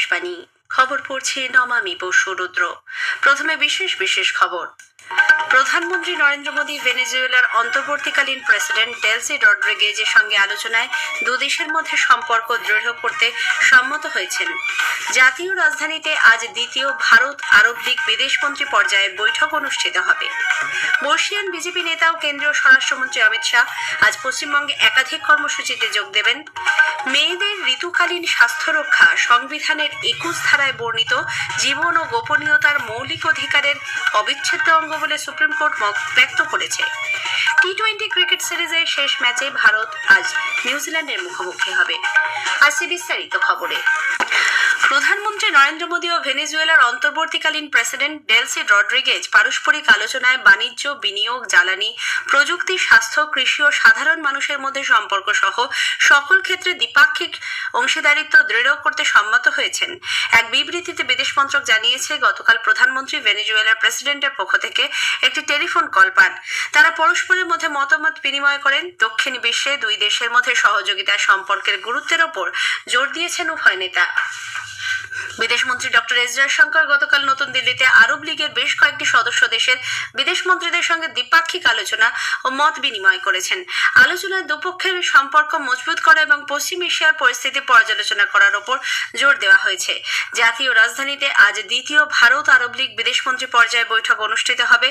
আকাশবাণী খবর পড়ছে নমামি বসুরুদ্র। প্রথমে বিশেষ খবর। প্রধানমন্ত্রী নরেন্দ্র মোদী ভেনেজুয়েলার অন্তর্বর্তীকালীন প্রেসিডেন্ট ডেলসি রড্রিগেজের সঙ্গে আলোচনায় দুদেশের মধ্যে সম্পর্ক দৃঢ় করতে সম্মত হয়েছেন। জাতীয় রাজধানীতে আজ দ্বিতীয় ভারত আরব লীগ বিদেশমন্ত্রী পর্যায়ের বৈঠক অনুষ্ঠিত হবে। বর্ষিয়ান বিজেপি নেতা ও কেন্দ্রীয় স্বরাষ্ট্রমন্ত্রী অমিত শাহ আজ পশ্চিমবঙ্গে একাধিক কর্মসূচিতে যোগ দেবেন। মেয়েদের ঋতুকালীন স্বাস্থ্য রক্ষা সংবিধানের 21 ধারায় বর্ণিত জীবন ও গোপনীয়তার মৌলিক অধিকারের অবিচ্ছেদ্য অঙ্গ বলে সুপ্রিম কোর্ট মত ব্যক্ত করেছে। টি-20 ক্রিকেট সিরিজের শেষ ম্যাচে ভারত আজ নিউজিল্যান্ডের মুখোমুখি হবে। আসছে বিস্তারিত খবরে। প্রধানমন্ত্রী নরেন্দ্র মোদী ও ভেনেজুয়েলার অন্তর্বর্তীকালীন প্রেসিডেন্ট ডেলসি রড্রিগেজ পারস্পরিক আলোচনায় বাণিজ্য, বিনিয়োগ, জ্বালানি, প্রযুক্তি, স্বাস্থ্য, কৃষি ও সাধারণ মানুষের মধ্যে সম্পর্ক সহ সকল ক্ষেত্রে দ্বিপাক্ষিক অংশীদারিত্ব দৃঢ় করতে সম্মত হয়েছেন। এক বিবৃতিতে বিদেশ মন্ত্রক জানিয়েছে, গতকাল প্রধানমন্ত্রী ভেনেজুয়েলার প্রেসিডেন্টের পক্ষ থেকে একটি টেলিফোন কল পান। তারা পরস্পরের মধ্যে মতামত বিনিময় করেন। দক্ষিণ বিশ্বে দুই দেশের মধ্যে সহযোগিতার সম্পর্কের গুরুত্বের ওপর জোর দিয়েছেন উভয় নেতা। বিদেশমন্ত্রী ডক্টর এস জয়শঙ্কর গতকাল নতুন দিল্লিতে আরব লীগের বেশ কয়েকটি সদস্য দেশের বিদেশ মন্ত্রীদের সঙ্গে দ্বিপাক্ষিক আলোচনা ও মত বিনিময় করেছেন। আলোচনায় দুপক্ষের সম্পর্ক মজবুত করা এবং পশ্চিম এশিয়ার পরিস্থিতি পর্যালোচনা করার ওপর জোর দেওয়া হয়েছে। জাতীয় রাজধানীতে আজ দ্বিতীয় ভারত আরব লীগ বিদেশমন্ত্রী পর্যায়ে বৈঠক অনুষ্ঠিত হবে।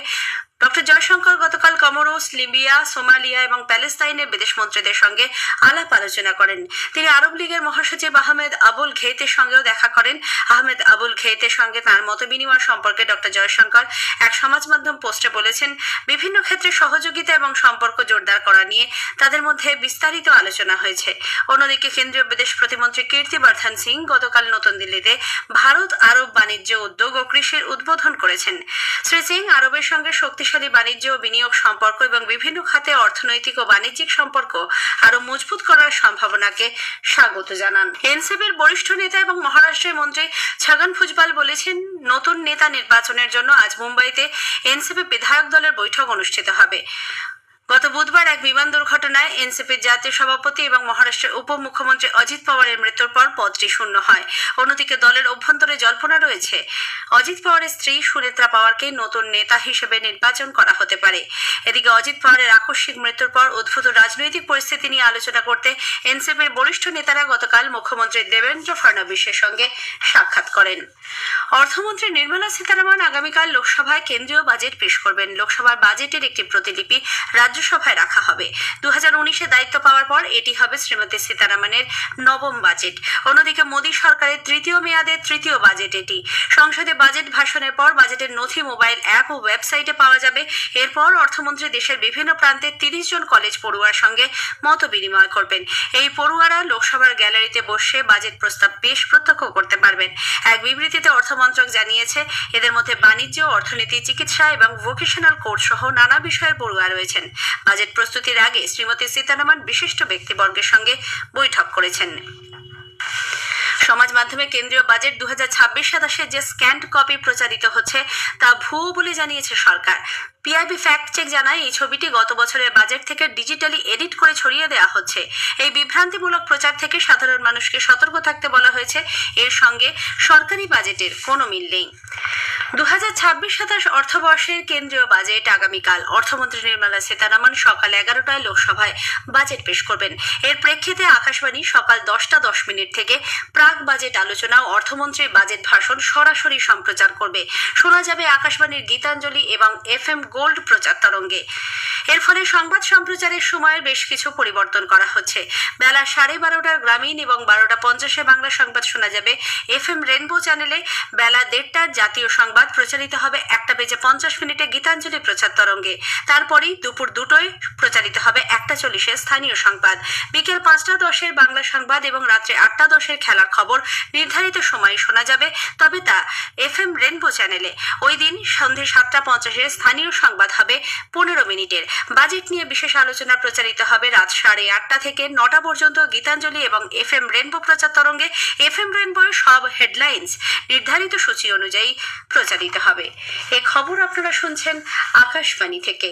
ডক্টর জয়শঙ্কর গতকাল কমোরোস, লিবিয়া, সোমালিয়া এবং প্যালেস্তাইনের বিদেশমন্ত্রীদের সঙ্গে আলাপ আলোচনা করেন। তিনি আরব লীগের মহাসচিব আহমেদ আবুল ঘেইতের সঙ্গেও দেখা করেন। আহমেদ আবুল ঘেইতের সঙ্গে তাঁর মত বিনিময় সম্পর্কে ডক্টর জয়শঙ্কর এক সমাজ মাধ্যম পোস্টে বলেছেন, বিভিন্ন ক্ষেত্রে সহযোগিতা এবং সম্পর্ক জোরদার করা নিয়ে তাদের মধ্যে বিস্তারিত আলোচনা হয়েছে। অন্যদিকে কেন্দ্রীয় বিদেশ প্রতিমন্ত্রী কীর্তিবর্ধন সিং গতকাল নতুন দিল্লিতে ভারত আরব বাণিজ্য, উদ্যোগ ও কৃষির উদ্বোধন করেছেন। শ্রী সিং আরবের সঙ্গে শক্তিশালী বাণিজ্য ও বিনিয়োগ সম্পর্ক এবং বিভিন্ন খাতে অর্থনৈতিক ও বাণিজ্যিক সম্পর্ক আরো মজবুত করার সম্ভাবনাকে স্বাগত জানান। এনসিপির বরিষ্ঠ নেতা এবং মহারাষ্ট্রের মন্ত্রী ছগন ভুজবাল বলেছেন, নতুন নেতা নির্বাচনের জন্য আজ মুম্বাইতে এনসিপি বিধায়ক দলের বৈঠক অনুষ্ঠিত হবে। গত বুধবার এক বিমান দুর্ঘটনায় এনসিপির জাতীয় সভাপতি এবং মহারাষ্ট্রের উপমুখ্যমন্ত্রী অজিত পাওয়ারের মৃত্যুর পর পদটি শূন্য হয়। অন্যদিকে দলের অভ্যন্তরে জল্পনা রয়েছে, অজিত পাওয়ারের স্ত্রী সুনেত্রা পাওয়ারকে নতুন নেতা হিসেবে নির্বাচন করা হতে পারে। এদিকে অজিত পাওয়ারের আকস্মিক মৃত্যুর পর উদ্ভূত রাজনৈতিক পরিস্থিতি নিয়ে আলোচনা করতে এনসিপির বরিষ্ঠ নেতারা গতকাল মুখ্যমন্ত্রী দেবেন্দ্র ফডনবিসের সঙ্গে সাক্ষাৎ করেন। অর্থমন্ত্রী নির্মলা সীতারামন আগামীকাল লোকসভায় কেন্দ্রীয় বাজেট পেশ করবেন। লোকসভার বাজেটের একটি প্রতিলিপি রাজ্যসভায় রাখা হবে। 2019-এ দায়িত্ব পাওয়ার পর এটি হবে শ্রীমতী সীতারামনের নবম বাজেট। অন্যদিকে মোদী সরকারের তৃতীয় মেয়াদের তৃতীয় বাজেট এটি। সংসদে বাজেট ভাষণের পর বাজেটের নথি মোবাইল অ্যাপ ও ওয়েবসাইটে পাওয়া যাবে। এরপর অর্থমন্ত্রী দেশের বিভিন্ন প্রান্তে 30 জন কলেজ পড়ুয়ার সঙ্গে মত বিনিময় করবেন। এই পড়ুয়ারা লোকসভার গ্যালারিতে বসে বাজেট প্রস্তাব পেশ প্রত্যক্ষ করতে পারবেন। এক বিবৃতিতে অর্থমন্ত্রক জানিয়েছে, এদের মধ্যে বাণিজ্য, অর্থনীতি, চিকিৎসা এবং ভোকেশনাল কোর্স সহ নানা বিষয়ের পড়ুয়া রয়েছেন। বাজেট প্রস্তুতির আগে শ্রীমতী সীতারামন বিশিষ্ট ব্যক্তিবর্গের সঙ্গে বৈঠক করেছেন। সমাজ মাধ্যমে কেন্দ্রীয় বাজেট 2026-27 যে স্ক্যান্ড কপি প্রচারিত হচ্ছে তা ভুয়ো বলে জানিয়েছে সরকার। পিআইবি ফ্যাক্ট চেক জানায়, এই ছবিটি গত বছরের বাজেট থেকে ডিজিটালি এডিট করে ছড়িয়ে দেওয়া হচ্ছে। এই বিভ্রান্তিমূলক প্রচার থেকে সাধারণ মানুষকে সতর্ক থাকতে বলা হয়েছে। এর সঙ্গে সরকারি বাজেটের কোনো মিল নেই। 2026-27 অর্থবর্ষের কেন্দ্রীয় বাজেট আগামীকাল। অর্থমন্ত্রী নির্মলা সীতারামন সকাল 11টায় লোকসভায় বাজেট পেশ করবেন। এর প্রেক্ষিতে আকাশবাণী সকাল 10:10 থেকে প্রাক বাজেট আলোচনা ও অর্থমন্ত্রীর বাজেট ভাষণ সরাসরি সম্প্রচার করবে। শোনা যাবে আকাশবাণীর গীতাঞ্জলি এবং FM গোল্ড প্রচার তরঙ্গে। এর ফলে সংবাদ সম্প্রচারের সময়ের বেশ কিছু পরিবর্তন করা হচ্ছে। বেলা 12:30টার গ্রামীণ এবং 12:50 বাংলা সংবাদ শোনা যাবে FM রেনবো চ্যানেলে। বেলা 1:30টার জাতীয় সংবাদ প্রচারিত হবে 1:50 গীতাঞ্জলি প্রচার তরঙ্গে। তারপরেই দুপুর 2টায় প্রচারিত হবে 1:40 স্থানীয় সংবাদ। বিকেল 5:10 বাংলা সংবাদ এবং রাত্রে 8:10 খেলার খবর নির্ধারিত সময়ে শোনা যাবে, তবে তা FM রেনবো চ্যানেলে। ওই দিন সন্ধ্যে 7:50 স্থানীয় সংবাদ হবে 15 মিনিটের। বাজেট নিয়ে বিশেষ আলোচনা প্রচারিত হবে রাত 8:30 থেকে 9টা পর্যন্ত গীতাঞ্জলি এবং FM রেনবো প্রচার তরঙ্গে। FM রেনবোর সব হেডলাইন্স নির্ধারিত সূচি অনুযায়ী প্রচারিত হবে। এই খবর আপনারা শুনছেন আকাশবাণী থেকে।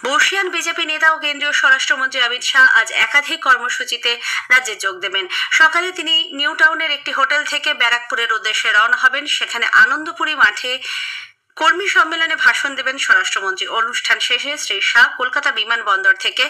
বর্ষিয়ান বিজেপি নেতা ও কেন্দ্রীয় স্বরাষ্ট্রমন্ত্রী অমিত শাহ আজ একাধিক কর্মসূচিতে রাজ্যে যোগ দেবেন। সকালে তিনি নিউ টাউনের একটি হোটেল থেকে ব্যারাকপুরের উদ্দেশ্যে রওনা হবেন। সেখানে আনন্দপুরী মাঠে কর্মী সম্মেলনে ভাষণ দেবেন স্বরাষ্ট্রমন্ত্রী। অনুষ্ঠান শেষে শ্রী শাহ কলকাতা বিমানবন্দর থেকে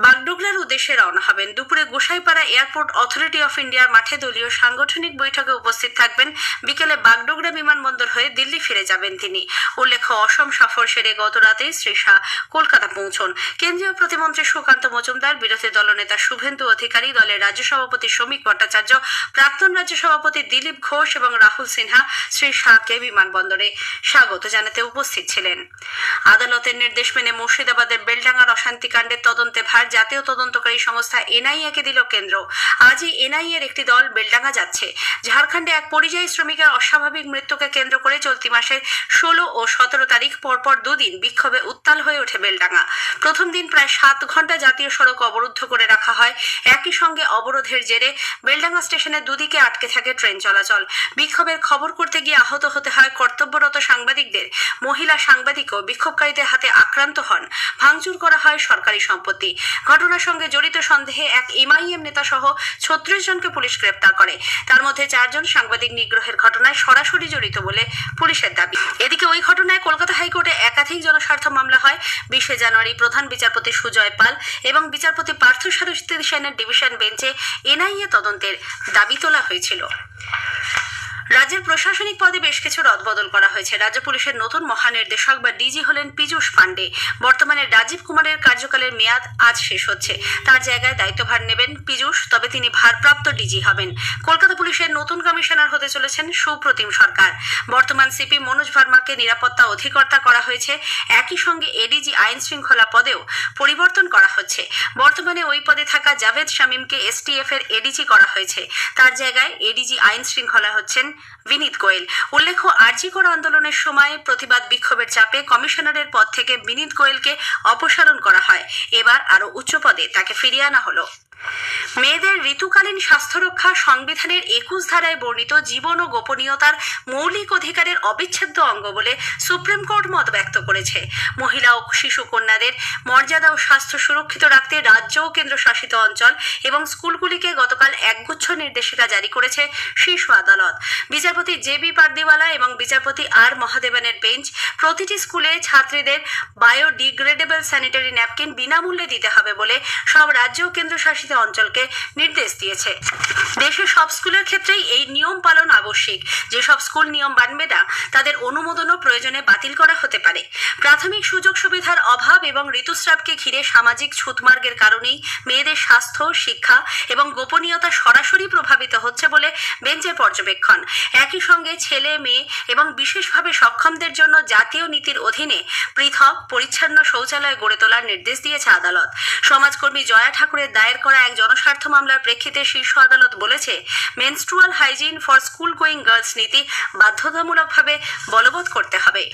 বাগডোগরার উদ্দেশ্যে রওনা হবেন। দুপুরে গোসাইপাড়া এয়ারপোর্ট অথরিটি অফ ইন্ডিয়ার মাঠে দলীয় সাংগঠনিক বৈঠকে উপস্থিত থাকবেন। বিকেলে বাগডোগরা বিমানবন্দর হয়ে দিল্লি ফিরে যাবেন তিনি। উল্লেখ্য, অসম সফর সেরে গত রাতেই শ্রী শাহ কলকাতা পৌঁছন। কেন্দ্রীয় প্রতিমন্ত্রী সুকান্ত মজুমদার, বিরোধী দলনেতা শুভেন্দু অধিকারী, দলের রাজ্য সভাপতি শ্রমিক ভট্টাচার্য, প্রাক্তন রাজ্য সভাপতি দিলীপ ঘোষ এবং রাহুল সিনহা শ্রী শাহকে বিমানবন্দরে স্বাগত জানাতে উপস্থিত ছিলেন। আদালতের নির্দেশ মেনে মুর্শিদাবাদের বেলডাঙ্গার অশান্তিকাণ্ডের তদন্তে ভার জাতীয় তদন্তকারী সংস্থা এনআইএ-কে দিল কেন্দ্র। আজই এনআইএর একটি দল বেলডাঙ্গা যাচ্ছে। ঝাড়খণ্ডে এক পরিযায়ী শ্রমিকের অস্বাভাবিক মৃত্যুকে কেন্দ্র করে চলতি মাসের 16 ও 17 তারিখ পরপর দুদিন বিক্ষোভে উত্তাল হয়ে ওঠে বেলডাঙ্গা। প্রথম দিন প্রায় 7 ঘন্টা জাতীয় সড়ক অবরুদ্ধ করে রাখা হয়। একই সঙ্গে অবরোধের জেরে বেলডাঙ্গা স্টেশনের দুদিকে আটকে থাকে ট্রেন চলাচল। বিক্ষোভের খবর করতে গিয়ে আহত হতে হয় কর্তব্যরত সাংবাদিকদের। মহিলা সাংবাদিকও বিক্ষোভকারীদের হাতে আক্রান্ত হন। ভাঙচুর করা হয় সরকারি সম্পত্তি। ঘটনার সঙ্গে জড়িত সন্দেহে এক এমআইএম নেতা সহ 36 জনকে পুলিশ গ্রেপ্তার করে। তার মধ্যে 4 জন সাংবাদিক নিগ্রহের ঘটনায় সরাসরি জড়িত বলে পুলিশের দাবি। এদিকে ওই ঘটনায় কলকাতা হাইকোর্টে একাধিক জনস্বার্থ মামলা হয়। 20 জানুয়ারি প্রধান বিচারপতি সুজয় পাল এবং বিচারপতি পার্থসারথী সেনের ডিভিশন বেঞ্চে এনআইএ তদন্তের দাবি তোলা হয়েছিল। রাজ্যের প্রশাসনিক পদে বেশ কিছু রদবদল করা হয়েছে। রাজ্য পুলিশের নতুন মহানির্দেশক বা ডিজি হলেন পীযূষ পান্ডে। বর্তমানে রাজীব কুমারের কার্যকালের মেয়াদ আজ শেষ হচ্ছে। তার জায়গায় দায়িত্বভার নেবেন পীযূষ, তবে তিনি ভারপ্রাপ্ত ডিজি হবেন। কলকাতা পুলিশের নতুন কমিশনার হতে চলেছেন সুপ্রতিম সরকার। বর্তমান সিপি মনোজ ভার্মাকে নিরাপত্তা অধিকর্তা করা হয়েছে। একই সঙ্গে এডিজি আইন শৃঙ্খলা পদেও পরিবর্তন করা হচ্ছে। বর্তমানে ওই পদে থাকা জাভেদ শামীমকে এসটিএফ এর এডিজি করা হয়েছে। তার জায়গায় এডিজি আইন শৃঙ্খলা হচ্ছেন বিনীত গোয়েল। উল্লেখ্য, আরজি কর আন্দোলনের সময় প্রতিবাদ বিক্ষোভের চাপে কমিশনারের পদ থেকে বিনীত গোয়েলকে অপসারণ করা হয়। এবার আরো উচ্চ পদে তাকে ফিরিয়ে আনা হলো। মেয়েদের ঋতুকালীন স্বাস্থ্য রক্ষা সংবিধানের 21 ধারায় বর্ণিত জীবন ও গোপনীয়তার মৌলিক অধিকারের অবিচ্ছেদ্য অঙ্গ বলে সুপ্রিম কোর্ট মত ব্যক্ত করেছে। মহিলা ও শিশু কন্যাদের মর্যাদা ও স্বাস্থ্য সুরক্ষিত রাখতে রাজ্য ও কেন্দ্রশাসিত অঞ্চল এবং স্কুলগুলিকে গতকাল একগুচ্ছ নির্দেশিকা জারি করেছে শীর্ষ আদালত। বিচারপতি জে.বি. পারদিওয়ালা এবং বিচারপতি আর মহাদেবনের বেঞ্চ প্রতিটি স্কুলে ছাত্রীদের বায়োডিগ্রেডেবল স্যানিটারি ন্যাপকিন বিনামূল্যে দিতে হবে বলে সব রাজ্য ও কেন্দ্রশাসিত অঞ্চলকে নির্দেশ দিয়েছে। দেশের সব স্কুলের ক্ষেত্রেই এই নিয়ম পালন আবশ্যিক। যেসব স্কুল নিয়ম মানবে না তাদের অনুমোদনও প্রয়োজনে বাতিল করা হতে পারে। প্রাথমিক সুযোগ সুবিধার অভাব এবং ঋতুস্রাবকে ঘিরে সামাজিক ছুঁতমার্গের কারণেই মেয়েদের স্বাস্থ্য, শিক্ষা এবং গোপনীয়তা সরাসরি প্রভাবিত হচ্ছে বলে বেঞ্চের পর্যবেক্ষণ। একই সঙ্গে ছেলে, মেয়ে এবং বিশেষভাবে সক্ষমদের জন্য জাতীয় নীতির অধীনে পৃথক পরিচ্ছন্ন শৌচালয় গড়ে তোলার নির্দেশ দিয়েছে আদালত। সমাজকর্মী জয়া ঠাকুরের দায়ের করা এক জনস্বার্থ মামলার প্রেক্ষিতে শীর্ষ আদালত বলেছে, menstrual hygiene for school going girls নীতি বাধ্যতামূলকভাবে বলবৎ করতে হবে।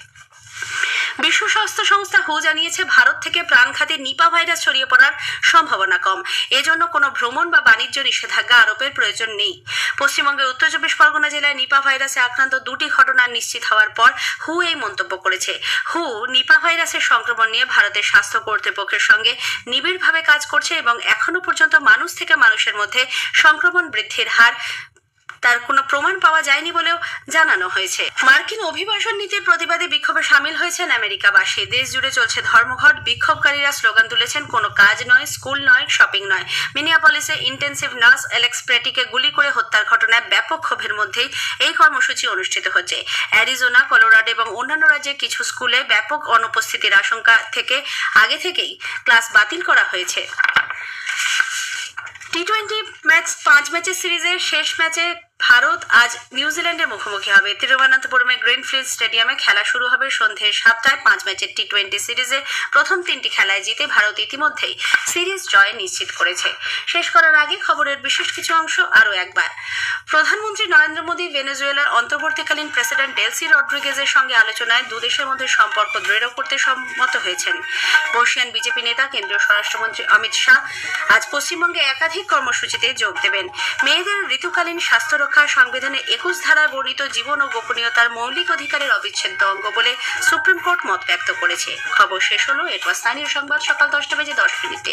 বিশ্ব স্বাস্থ্য সংস্থা হু জানিয়েছে, ভারত থেকে প্রাণঘাতী নিপা ভাইরাস ছড়িয়ে পড়ার সম্ভাবনা কম। এজন্য কোনো ভ্রমণ বা বাণিজ্য নিষেধাজ্ঞা আরোপের প্রয়োজন নেই। পশ্চিমবঙ্গের উত্তর 24 পরগনা জেলায় নিপা ভাইরাসে আক্রান্ত 2টি ঘটনা নিশ্চিত হওয়ার পর হু এই মন্তব্য করেছে। হু নিপা ভাইরাসের সংক্রমণ নিয়ে ভারতের স্বাস্থ্য কর্তৃপক্ষের সঙ্গে নিবিড়ভাবে কাজ করছে এবং এখনো পর্যন্ত মানুষ থেকে মানুষের মধ্যে সংক্রমণ বৃদ্ধির হার তার কোনো প্রমাণ পাওয়া যায়নি বলেও জানানো হয়েছে। মার্কিন অভিবাসন নীতির প্রতিবাদে বিক্ষোভে সামিল হয়েছেন আমেরিকাবাসী। দেশ জুড়ে চলছে ধর্মঘট। বিক্ষোভকারীরা স্লোগান তুলেছেন, কোনো কাজ নয়, স্কুল নয়, শপিং নয়। মিনিয়াপলিসে ইন্টেন্সিভ নার্স অ্যালেক্স প্রেটিকে গুলি করে হত্যার ঘটনায় ব্যাপক ক্ষোভের মধ্যেই এই কর্মসূচি অনুষ্ঠিত হচ্ছে। অ্যারিজোনা, কলোরাডো এবং অন্যান্য রাজ্যের কিছু স্কুলে ব্যাপক অনুপস্থিতির আশঙ্কা থেকে আগে থেকেই ক্লাস বাতিল করা হয়েছে। টি-20 ম্যাচ 5 ম্যাচের সিরিজের শেষ ম্যাচে ভারত আজ নিউজিল্যান্ডের মুখোমুখি হবে। তিরুবনন্তপুরমের গ্রিনফিল্ড স্টেডিয়ামে খেলা শুরু হবে সন্ধ্যে 7টায়। 5 ম্যাচের টি-20 সিরিজে প্রথম 3টি খেলায় জিতে ভারত ইতিমধ্যেই সিরিজ জয় নিশ্চিত করেছে। শেষ করার আগে খবরের বিশেষ কিছু অংশ আরও একবার। প্রধানমন্ত্রী নরেন্দ্র মোদী ভেনেজুয়েলার অন্তর্বর্তীকালীন প্রেসিডেন্ট ডেলসি রড্রিগেজের সঙ্গে আলোচনায় দুদেশের মধ্যে সম্পর্ক দৃঢ় করতে সম্মত হয়েছেন। বর্ষিয়ান বিজেপি নেতা কেন্দ্রীয় স্বরাষ্ট্রমন্ত্রী অমিত শাহ আজ পশ্চিমবঙ্গে একাধিক কর্মসূচিতে যোগ দেবেন। মেয়েদের ঋতুকালীন স্বাস্থ্য সুরক্ষা সংবিধানের 21 ধারায় বর্ণিত জীবন ও গোপনীয়তার মৌলিক অধিকারের অবিচ্ছেদ্য অঙ্গ বলে সুপ্রিম কোর্ট মত ব্যক্ত করেছে। খবর শেষ হলো। এরপর স্থানীয় সংবাদ সকাল 10টা বেজে 10 মিনিটে।